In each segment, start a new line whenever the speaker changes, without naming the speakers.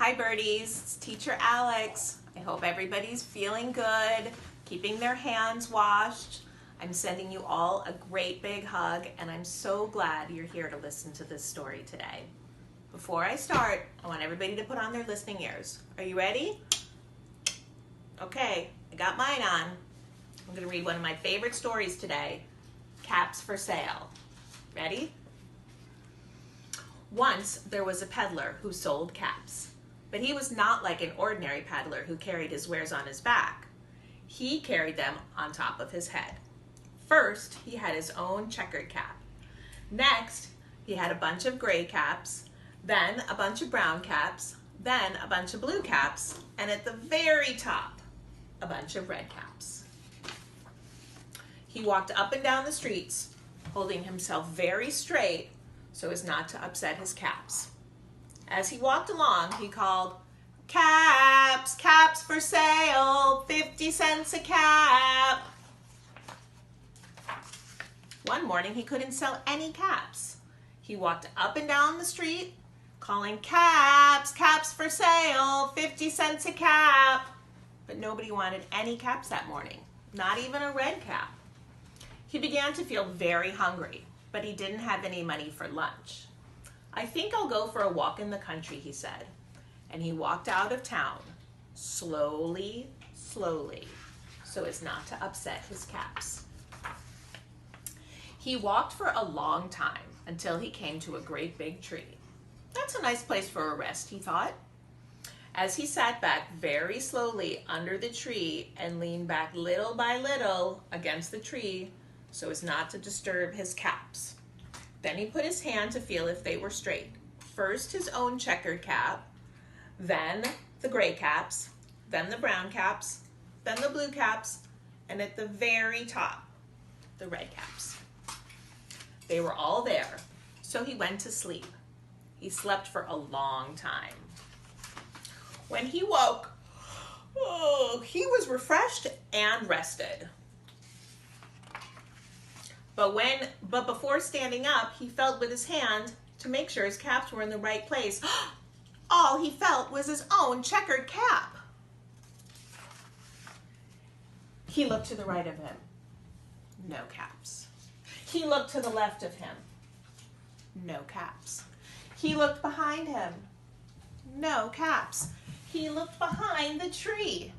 Hi birdies, it's Teacher Alex. I hope everybody's feeling good, keeping their hands washed. I'm sending you all a great big hug, and I'm so glad you're here to listen to this story today. Before I start, I want everybody to put on their listening ears. Are you ready? Okay, I got mine on. I'm going to read one of my favorite stories today, Caps for Sale. Ready? Once there was a peddler who sold caps. But he was not like an ordinary peddler who carried his wares on his back. He carried them on top of his head. First, he had his own checkered cap. Next, he had a bunch of gray caps, then a bunch of brown caps, then a bunch of blue caps, and at the very top, a bunch of red caps. He walked up and down the streets, holding himself very straight so as not to upset his caps. As he walked along, he called, "Caps, caps for sale, 50 cents a cap." One morning, he couldn't sell any caps. He walked up and down the street, calling, "Caps, caps for sale, 50 cents a cap." But nobody wanted any caps that morning, not even a red cap. He began to feel very hungry, but he didn't have any money for lunch. "I think I'll go for a walk in the country," he said. And he walked out of town, slowly, slowly, so as not to upset his caps. He walked for a long time until he came to a great big tree. That's a nice place for a rest, he thought. As he sat back very slowly under the tree and leaned back little by little against the tree so as not to disturb his caps. Then he put his hand to feel if they were straight. First his own checkered cap, then the gray caps, then the brown caps, then the blue caps, and at the very top, the red caps. They were all there, so he went to sleep. He slept for a long time. When he woke, he was refreshed and rested. But before standing up, he felt with his hand to make sure his caps were in the right place. All he felt was his own checkered cap. He looked to the right of him. No caps. He looked to the left of him. No caps. He looked behind him. No caps. He looked behind the tree.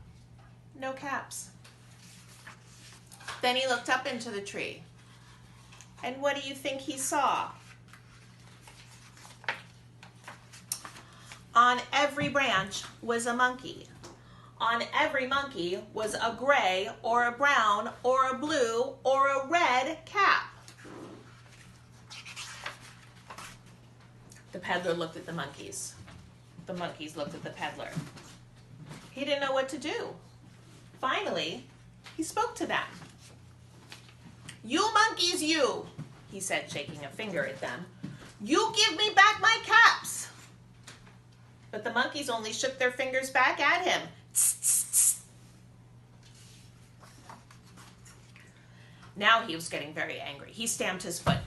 No caps. Then he looked up into the tree. And what do you think he saw? On every branch was a monkey. On every monkey was a gray or a brown or a blue or a red cap. The peddler looked at the monkeys. The monkeys looked at the peddler. He didn't know what to do. Finally, he spoke to them. "You monkeys, you," he said, shaking a finger at them. "You give me back my caps." But the monkeys only shook their fingers back at him. Tss, tss, tss. Now he was getting very angry. He stamped his foot.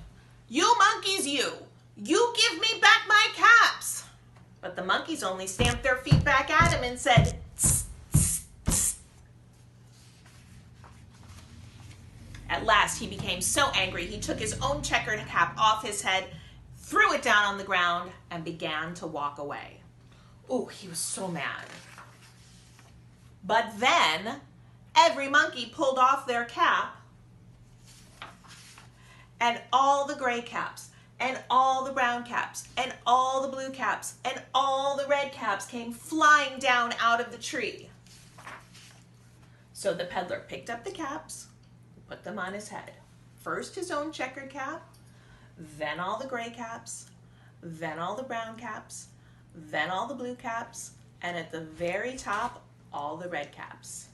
"You monkeys, you give me back my caps." But the monkeys only stamped their feet back at him and said, "Tss, tss, tss." At last, he became so angry, he took his own checkered cap off his head, threw it down on the ground, and began to walk away. Oh, he was so mad. But then, every monkey pulled off their cap, and all the gray caps, and all the brown caps, and all the blue caps, and all the red caps came flying down out of the tree. So the peddler picked up the caps, put them on his head. First his own checkered cap, then all the gray caps, then all the brown caps, then all the blue caps, and at the very top, all the red caps.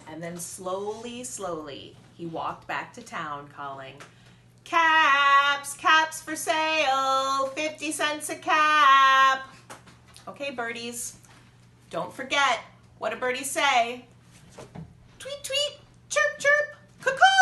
And then slowly, slowly, he walked back to town calling, "Caps, caps for sale, 50 cents a cap." Okay, birdies, don't forget, what do birdies say? Tweet, tweet, chirp, chirp, cuckoo!